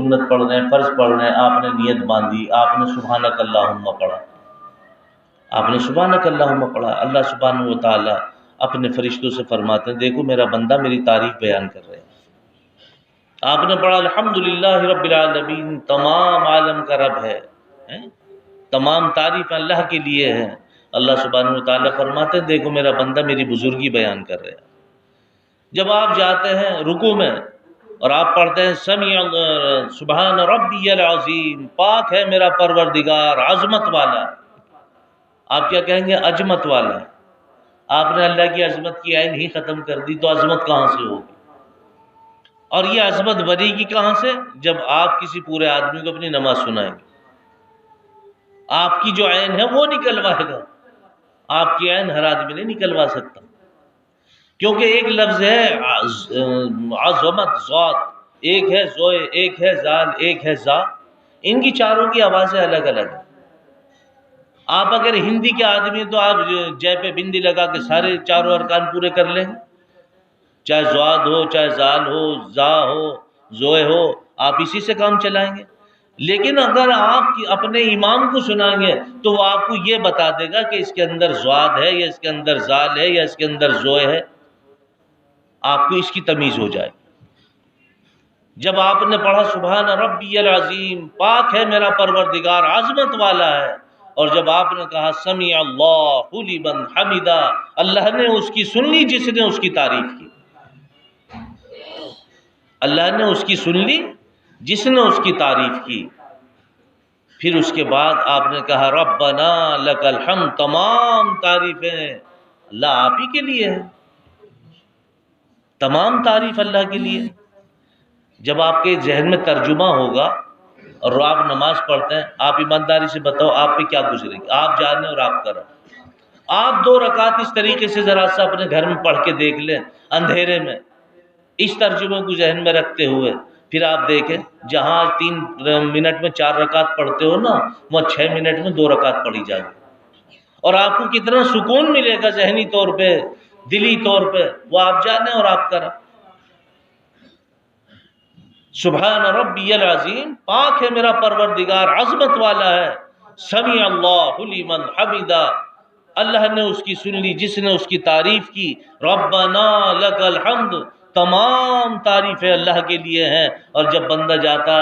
سنت پڑھ رہے ہیں، فرض پڑھ رہے ہیں، آپ نے نیت باندھی، آپ نے سبحانک اللہم پڑھا، آپ نے سبحانک اللہم پڑھا، اللہ سبحانہ و تعالیٰ اپنے فرشتوں سے فرماتے ہیں دیکھو میرا بندہ میری تعریف بیان کر رہے ہیں۔ آپ نے پڑھا الحمدللہ رب العالمین، تمام عالم کا رب ہے، تمام تعریف اللہ کے لیے ہیں، اللہ سبحانہ و تعالیٰ فرماتے ہیں دیکھو میرا بندہ میری بزرگی بیان کر رہا ہے۔ جب آپ جاتے ہیں رکوع میں اور آپ پڑھتے ہیں سبحان ربی العظیم، پاک ہے میرا پروردگار عظمت والا، آپ کیا کہیں گے؟ عظمت والا۔ آپ نے اللہ کی عظمت کی عین ہی ختم کر دی تو عظمت کہاں سے ہوگی؟ اور یہ عظمت بنے گی کہاں سے؟ جب آپ کسی پورے آدمی کو اپنی نماز سنائیں گے، آپ کی جو عین ہے وہ نکلوائے گا، آپ کی عین ہر آدمی نہیں نکلوا سکتا، کیونکہ ایک لفظ ہے عظمت، ذات، ایک ہے زوئے، ایک ہے زال، ایک ہے زا، ان کی چاروں کی آوازیں الگ الگ ہیں۔ آپ اگر ہندی کے آدمی ہیں تو آپ جے پہ بندی لگا کے سارے چاروں ارکان پورے کر لیں گے، چاہے زواد ہو، چاہے زال ہو، زا ہو، زوئے ہو، آپ اسی سے کام چلائیں گے۔ لیکن اگر آپ اپنے امام کو سنائیں گے تو وہ آپ کو یہ بتا دے گا کہ اس کے اندر زواد ہے یا اس کے اندر زال ہے یا اس کے اندر زوئے ہے، آپ کو اس کی تمیز ہو جائے۔ جب آپ نے پڑھا سبحان ربی العظیم، پاک ہے میرا پروردگار عظمت والا ہے، اور جب آپ نے کہا سمیع اللہ لمن حمدہ، اللہ نے اس کی سن لی جس نے اس کی تعریف کی، اللہ نے اس کی سن لی جس نے اس کی تعریف کی۔ پھر اس کے بعد آپ نے کہا ربنا لک الحمد، تمام تعریفیں اللہ آپ ہی کے لیے ہیں، تمام تعریف اللہ کے لیے۔ جب آپ کے ذہن میں ترجمہ ہوگا اور آپ نماز پڑھتے ہیں، آپ ایمانداری سے بتاؤ آپ پہ کیا گزرے گی؟ آپ جانے اور آپ کریں۔ آپ 2 رکعت اس طریقے سے ذرا سا اپنے گھر میں پڑھ کے دیکھ لیں اندھیرے میں، اس ترجمے کو ذہن میں رکھتے ہوئے، پھر آپ دیکھیں جہاں 3 منٹ میں 4 رکعت پڑھتے ہو نا، وہاں 6 منٹ میں 2 رکعت پڑھی جائے گی، اور آپ کو کتنا سکون ملے گا ذہنی طور پہ، دلی طور پہ، وہ آپ جانیں اور آپ کریں۔ سبحان ربی العظیم، پاک ہے میرا پروردگار عظمت والا ہے، سمیع اللہ لمن حمدہ، اللہ نے اس کی سن لی جس نے اس کی تعریف کی، ربنا لک الحمد، تمام تعریفیں اللہ کے لیے ہیں۔ اور جب بندہ جاتا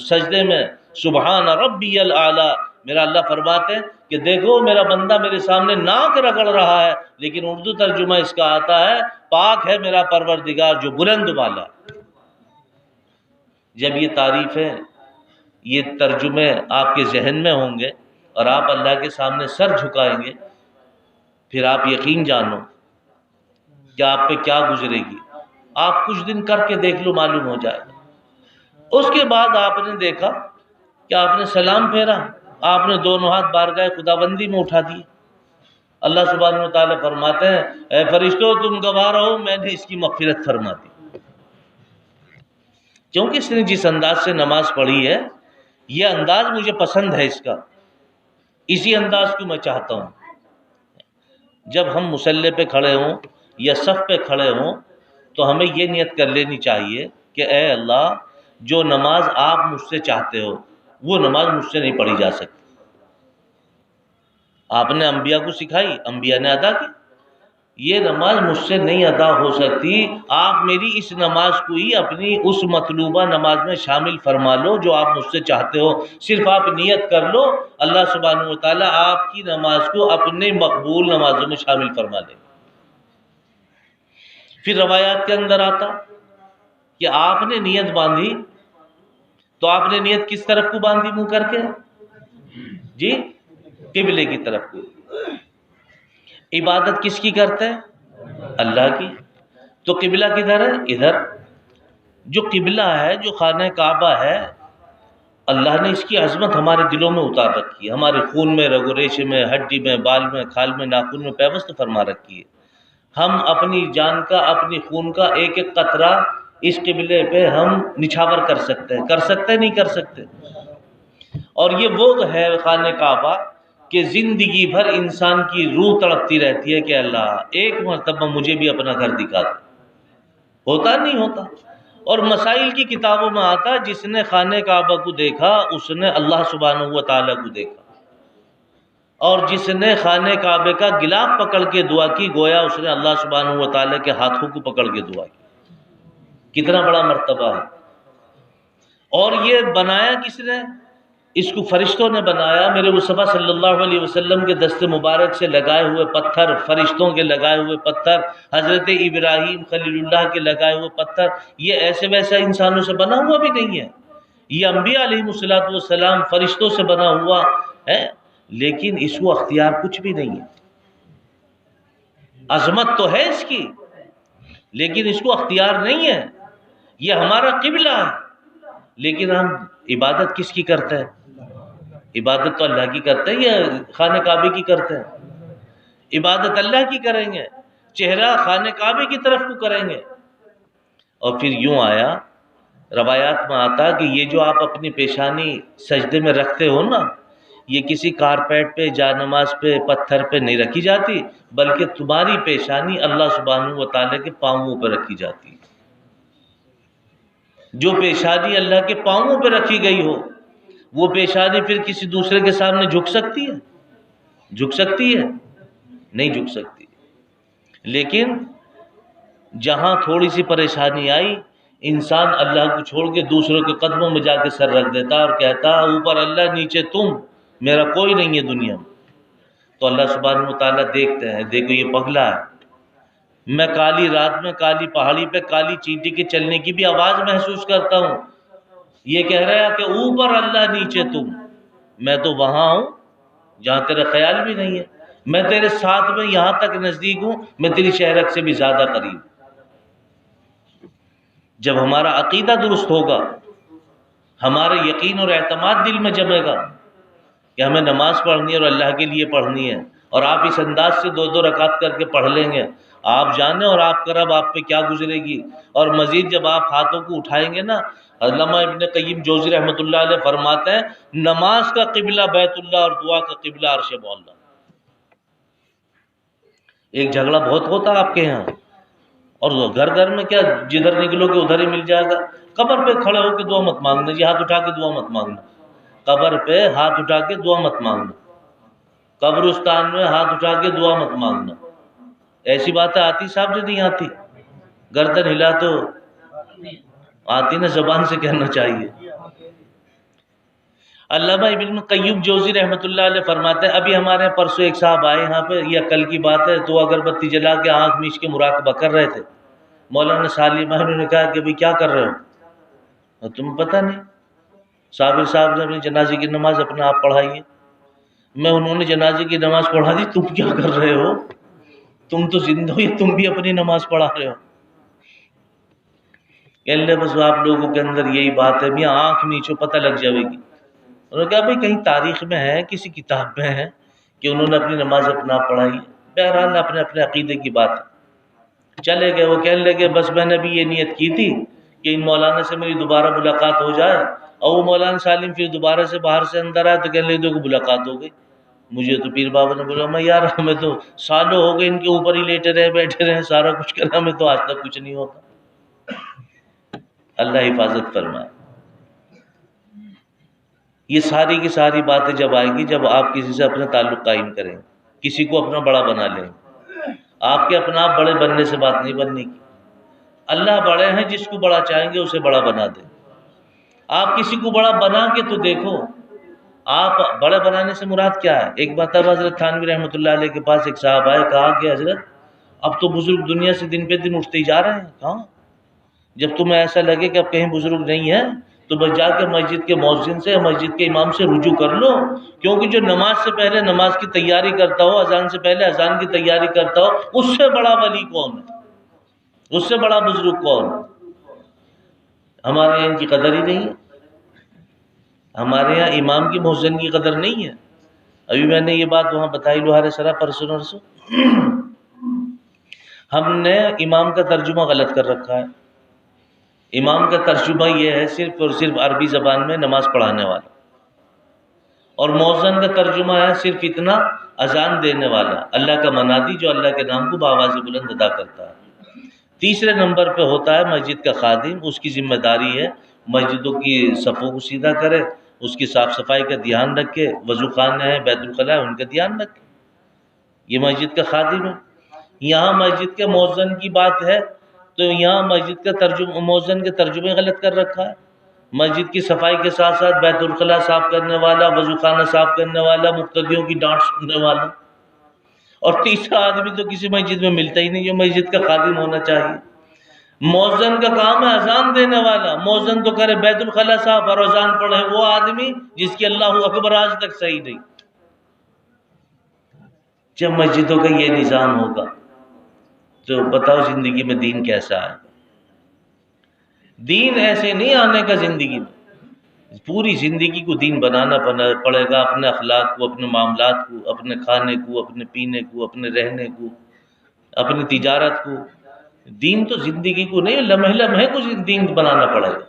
سجدے میں سبحان ربی الاعلی، میرا اللہ فرماتے ہیں کہ دیکھو میرا بندہ میرے سامنے ناک رگڑ رہا ہے، لیکن اردو ترجمہ اس کا آتا ہے پاک ہے میرا پروردگار جو بلند والا۔ جب یہ تعریفیں، یہ ترجمے آپ کے ذہن میں ہوں گے اور آپ اللہ کے سامنے سر جھکائیں گے، پھر آپ یقین جانو کہ آپ پہ کیا گزرے گی۔ آپ کچھ دن کر کے دیکھ لو، معلوم ہو جائے گا۔ اس کے بعد آپ نے دیکھا کہ آپ نے سلام پھیرا، آپ نے دونوں ہاتھ بارگاہ خداوندی میں اٹھا دیے، اللہ سبحانہ و تعالیٰ فرماتے ہیں اے فرشتوں تم گواہ رہو میں نے اس کی مغفرت فرما دی، کیونکہ اس نے جس انداز سے نماز پڑھی ہے یہ انداز مجھے پسند ہے، اس کا اسی انداز کو میں چاہتا ہوں۔ جب ہم مصلی پہ کھڑے ہوں یا صف پہ کھڑے ہوں تو ہمیں یہ نیت کر لینی چاہیے کہ اے اللہ جو نماز آپ مجھ سے چاہتے ہو وہ نماز مجھ سے نہیں پڑھی جا سکتی، آپ نے انبیاء کو سکھائی، انبیاء نے ادا کی، یہ نماز مجھ سے نہیں ادا ہو سکتی، آپ میری اس نماز کو ہی اپنی اس مطلوبہ نماز میں شامل فرما لو جو آپ مجھ سے چاہتے ہو، صرف آپ نیت کر لو، اللہ سبحانہ و تعالیٰ آپ کی نماز کو اپنے مقبول نمازوں میں شامل فرما لے۔ پھر روایات کے اندر آتا کہ آپ نے نیت باندھی تو آپ نے نیت کس طرف کو باندھی منہ کر کے؟ جی قبلے کی طرف کو۔ عبادت کس کی کرتے ہیں؟ اللہ کی۔ تو قبلہ کدھر ہے؟ ادھر۔ جو قبلہ ہے، جو خانہ کعبہ ہے، اللہ نے اس کی عظمت ہمارے دلوں میں اتار رکھی ہے، ہمارے خون میں، رگ و ریشے میں، ہڈی میں، بال میں، کھال میں، ناخن میں پیوست فرما رکھی ہے۔ ہم اپنی جان کا، اپنی خون کا ایک ایک قطرہ اس قبلے پہ ہم نچھاور کر سکتے ہیں، نہیں کر سکتے؟ اور یہ وہ ہے خانہ کعبہ کہ زندگی بھر انسان کی روح تڑپتی رہتی ہے کہ اللہ ایک مرتبہ مجھے بھی اپنا گھر دکھا دے، ہوتا نہیں ہوتا؟ اور مسائل کی کتابوں میں آتا جس نے خانہ کعبہ کو دیکھا اس نے اللہ سبحانہ و تعالیٰ کو دیکھا، اور جس نے خانہ کعبے کا گلاف پکڑ کے دعا کی گویا اس نے اللہ سبحانہ و تعالیٰ کے ہاتھوں کو پکڑ کے دعا کی۔ کتنا بڑا مرتبہ ہے۔ اور یہ بنایا کس نے؟ اس کو فرشتوں نے بنایا۔ میرے مصطفیٰ صلی اللہ علیہ وسلم کے دست مبارک سے لگائے ہوئے پتھر، فرشتوں کے لگائے ہوئے پتھر، حضرت ابراہیم خلیل اللہ کے لگائے ہوئے پتھر، یہ ایسے ویسے انسانوں سے بنا ہوا بھی نہیں ہے، یہ انبیاء علیہ الصلوۃ والسلام فرشتوں سے بنا ہوا ہے، لیکن اس کو اختیار کچھ بھی نہیں ہے۔ عظمت تو ہے اس کی، لیکن اس کو اختیار نہیں ہے۔ یہ ہمارا قبلہ ہے، لیکن ہم عبادت کس کی کرتے ہیں؟ عبادت تو اللہ کی کرتے ہیں یا خانہ کعبے کی کرتے ہیں؟ عبادت اللہ کی کریں گے، چہرہ خانہ کعبے کی طرف کو کریں گے۔ اور پھر یوں آیا، روایات میں آتا کہ یہ جو آپ اپنی پیشانی سجدے میں رکھتے ہو نا، یہ کسی کارپیٹ پہ، جا نماز پہ، پتھر پہ نہیں رکھی جاتی، بلکہ تمہاری پیشانی اللہ سبحانہ و تعالیٰ کے پاؤں پہ رکھی جاتی ہے۔ جو پیشانی اللہ کے پاؤں پہ رکھی گئی ہو، وہ پیشانی پھر کسی دوسرے کے سامنے جھک سکتی ہے؟ جھک سکتی ہے؟ نہیں جھک سکتی۔ لیکن جہاں تھوڑی سی پریشانی آئی، انسان اللہ کو چھوڑ کے دوسروں کے قدموں میں جا کے سر رکھ دیتا اور کہتا اوپر اللہ نیچے تم، میرا کوئی نہیں ہے دنیا میں۔ تو اللہ سبحانہ و تعالیٰ دیکھتے ہیں، دیکھو یہ پگلا ہے، میں کالی رات میں کالی پہاڑی پہ کالی چینٹی کے چلنے کی بھی آواز محسوس کرتا ہوں، یہ کہہ رہا ہے کہ اوپر اللہ نیچے تم، میں تو وہاں ہوں جہاں تیرا خیال بھی نہیں ہے، میں تیرے ساتھ میں یہاں تک نزدیک ہوں، میں تیری شہرت سے بھی زیادہ قریب۔ جب ہمارا عقیدہ درست ہوگا، ہمارے یقین اور اعتماد دل میں جمے گا کہ ہمیں نماز پڑھنی ہے اور اللہ کے لیے پڑھنی ہے، اور آپ اس انداز سے 2 رکعت کر کے پڑھ لیں گے، آپ جانیں اور آپ کا رب آپ پہ کیا گزرے گی۔ اور مزید جب آپ ہاتھوں کو اٹھائیں گے نا، علامہ ابن قیم جوزی رحمۃ اللہ علیہ فرماتے ہیں نماز کا قبلہ بیت اللہ اور دعا کا قبلہ عرش معلیٰ۔ ایک جھگڑا بہت ہوتا ہے آپ کے یہاں، اور گھر گھر میں کیا جدھر نکلو گے ادھر ہی مل جائے گا، قبر پہ کھڑے ہو کے دعا مت مانگنا جی، ہاتھ اٹھا کے دعا مت مانگنا، قبر پہ ہاتھ اٹھا کے دعا مت مانگنا، قبرستان میں ہاتھ اٹھا کے دعا مت مانگنا۔ ایسی باتیں آتی صاحب جو نہیں آتی، گردن ہلا تو آتی نا، زبان سے کہنا چاہیے۔ علامہ ابن قیم جوزی رحمۃ اللہ علیہ فرماتے ہیں ابھی ہمارے پرسوں ایک صاحب آئے یہاں پہ، یہ کل کی بات ہے، تو اگربتی جلا کے آنکھ میچ کے مراقبہ کر رہے تھے۔ مولانا سالم انہوں نے کہا کہ بھئی کیا کر رہے ہو؟ اور تمہیں پتہ نہیں؟ صابر صاحب نے اپنی جنازے کی نماز اپنے آپ پڑھائی ہے۔ میں انہوں نے جنازے کی نماز پڑھا دی، تم کیا کر رہے ہو؟ تم تو زندہ ہو، تم بھی اپنی نماز پڑھا رہے ہو۔ کہنے بس آپ لوگوں کے اندر یہی بات ہے، میاں آنکھ نیچو پتہ لگ جائے گی۔ انہوں نے کہا بھئی کہیں تاریخ میں ہے، کسی کتاب میں ہے کہ انہوں نے اپنی نماز اپنا پڑھائی؟ بہرحال اپنے اپنے عقیدے کی بات ہے۔ چلے گئے، وہ کہنے لگے بس میں نے بھی یہ نیت کی تھی کہ ان مولانا سے میری دوبارہ ملاقات ہو جائے، اور وہ مولانا سالم پھر دوبارہ سے باہر سے اندر آئے تو کہنے لگے دیکھو ملاقات ہو گئی۔ مجھے تو پیر بابا نے بولا میں یار ہمیں تو سالوں ہو گئے ان کے اوپر ہی لیٹے رہے بیٹھے رہے، سارا کچھ کرا، ہمیں تو آج تک کچھ نہیں ہوتا۔ اللہ حفاظت فرمائے۔ یہ ساری کی ساری باتیں جب آئیں گی جب آپ کسی سے اپنا تعلق قائم کریں، کسی کو اپنا بڑا بنا لیں، آپ کے اپنا آپ بڑے بننے سے بات نہیں بننے کی۔ اللہ بڑے ہیں، جس کو بڑا چاہیں گے اسے بڑا بنا دیں۔ آپ کسی کو بڑا بنا کے تو دیکھو، آپ بڑے بنانے سے مراد کیا ہے؟ ایک مرتبہ حضرت تھانوی رحمۃ اللہ علیہ کے پاس ایک صاحب آئے، کہا کہ حضرت اب تو بزرگ دنیا سے دن پہ دن اٹھتے ہی جا رہے ہیں۔ کہاں؟ جب تمہیں ایسا لگے کہ اب کہیں بزرگ نہیں ہے تو بس جا کے مسجد کے مؤذن سے، مسجد کے امام سے رجوع کر لو، کیونکہ جو نماز سے پہلے نماز کی تیاری کرتا ہو، اذان سے پہلے اذان کی تیاری کرتا ہو، اس سے بڑا ولی کون ہے؟ اس سے بڑا بزرگ کون ہے؟ ہمارے یہاں ان کی قدر ہی نہیں ہے، ہمارے یہاں امام کی مؤذن کی قدر نہیں ہے۔ ابھی میں نے یہ بات وہاں بتائی لوہارے سرا پرسوں نرسوں، ہم نے امام کا ترجمہ غلط کر رکھا ہے۔ امام کا ترجمہ یہ ہے صرف اور صرف عربی زبان میں نماز پڑھانے والا، اور مؤذن کا ترجمہ ہے صرف اتنا اذان دینے والا، اللہ کا منادی جو اللہ کے نام کو بآواز بلند ادا کرتا ہے۔ تیسرے نمبر پہ ہوتا ہے مسجد کا خادم، اس کی ذمہ داری ہے مسجدوں کی صفوں کو سیدھا کرے، اس کی صاف صفائی کا دھیان رکھے، وضو خانے ہیں، بیت الخلاء ہے، ان کا دھیان رکھے، یہ مسجد کا خادم ہے۔ یہاں مسجد کے مؤذن کی بات ہے تو یہاں مسجد کا مؤذن کے ترجمے غلط کر رکھا ہے۔ مسجد کی صفائی کے ساتھ ساتھ بیت الخلاء صاف کرنے والا، وضو خانہ صاف کرنے والا، مقتدیوں کی ڈانٹ سننے والا، اور تیسرا آدمی تو کسی مسجد میں ملتا ہی نہیں جو مسجد کا خادم ہونا چاہیے۔ مؤذن کا کام ہے اذان دینے والا، مؤذن تو کرے بیت الخلاء صاف اور اذان پڑھے وہ آدمی جس کی اللہ اکبر آج تک صحیح نہیں۔ جب مسجدوں کا یہ نظام ہوگا تو بتاؤ زندگی میں دین کیسا ہے؟ دین ایسے نہیں آنے کا زندگی میں، پوری زندگی کو دین بنانا پڑے گا، اپنے اخلاق کو، اپنے معاملات کو، اپنے کھانے کو، اپنے پینے کو، اپنے رہنے کو، اپنی تجارت کو۔ دین تو زندگی کو نہیں، لمحے لمحے کو دین بنانا پڑے گا۔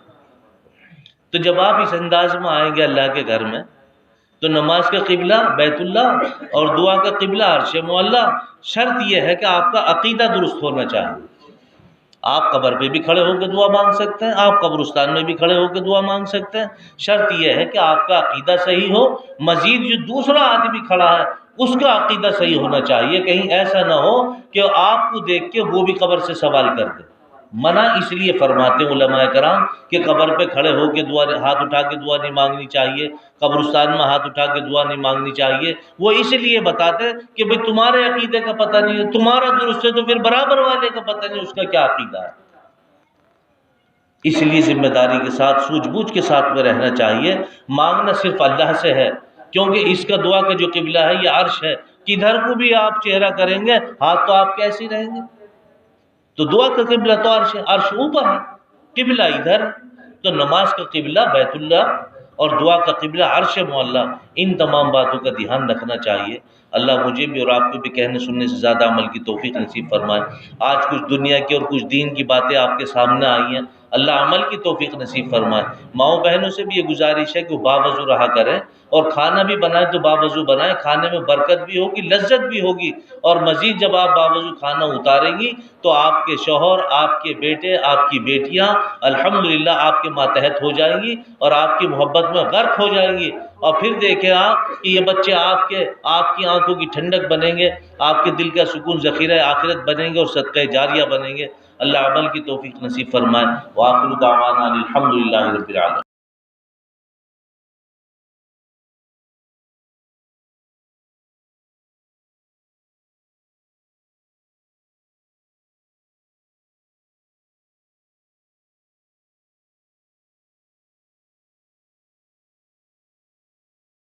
تو جب آپ اس انداز میں آئیں گے اللہ کے گھر میں تو نماز کا قبلہ بیت اللہ اور دعا کا قبلہ عرش معلی۔ شرط یہ ہے کہ آپ کا عقیدہ درست ہونا چاہیے۔ آپ قبر پہ بھی کھڑے ہو کے دعا مانگ سکتے ہیں، آپ قبرستان میں بھی کھڑے ہو کے دعا مانگ سکتے ہیں، شرط یہ ہے کہ آپ کا عقیدہ صحیح ہو۔ مزید جو دوسرا آدمی کھڑا ہے اس کا عقیدہ صحیح ہونا چاہیے، کہیں ایسا نہ ہو کہ آپ کو دیکھ کے وہ بھی قبر سے سوال کر دے۔ منع اس لیے فرماتے ہیں علماء کرام کہ قبر پہ کھڑے ہو کے ہاتھ اٹھا کے دعا نہیں مانگنی چاہیے، قبرستان میں ہاتھ اٹھا کے دعا نہیں مانگنی چاہیے۔ وہ اس لیے بتاتے کہ بھئی تمہارے عقیدے کا پتہ نہیں ہے، تمہارا درست ہے تو پھر برابر والے کا پتہ نہیں اس کا کیا عقیدہ ہے۔ اس لیے ذمہ داری کے ساتھ سوجھ بوجھ کے ساتھ میں رہنا چاہیے۔ مانگنا صرف اللہ سے ہے، کیونکہ اس کا دعا کا جو قبلہ ہے یہ عرش ہے، کدھر کو بھی آپ چہرہ کریں گے ہاتھ تو آپ کیسے رہیں گے؟ تو دعا کا قبلہ تو عرش ہے، عرش اوپر ہے، قبلہ ادھر، تو نماز کا قبلہ بیت اللہ اور دعا کا قبلہ عرش معلی۔ ان تمام باتوں کا دھیان رکھنا چاہیے۔ اللہ مجھے بھی اور آپ کو بھی کہنے سننے سے زیادہ عمل کی توفیق نصیب فرمائے۔ آج کچھ دنیا کی اور کچھ دین کی باتیں آپ کے سامنے آئی ہیں، اللہ عمل کی توفیق نصیب فرمائے۔ ماؤں بہنوں سے بھی یہ گزارش ہے کہ وہ باوضو رہا کریں، اور کھانا بھی بنائیں تو باوضو بنائیں، کھانے میں برکت بھی ہوگی، لذت بھی ہوگی، اور مزید جب آپ باوضو کھانا اتاریں گی تو آپ کے شوہر، آپ کے بیٹے، آپ کی بیٹیاں الحمدللہ آپ کے ماتحت ہو جائیں گی اور آپ کی محبت میں غرق ہو جائیں گی، اور پھر دیکھیں آپ کہ یہ بچے آپ کی آنکھوں کی ٹھنڈک بنیں گے، آپ کے دل کا سکون ذخیرہ آخرت بنیں گے اور صدقہ جاریہ بنیں گے۔ اللہ عمل کی توفیق نصیب فرمائے۔ وآخر دعوانا الحمدللہ رب العالمین۔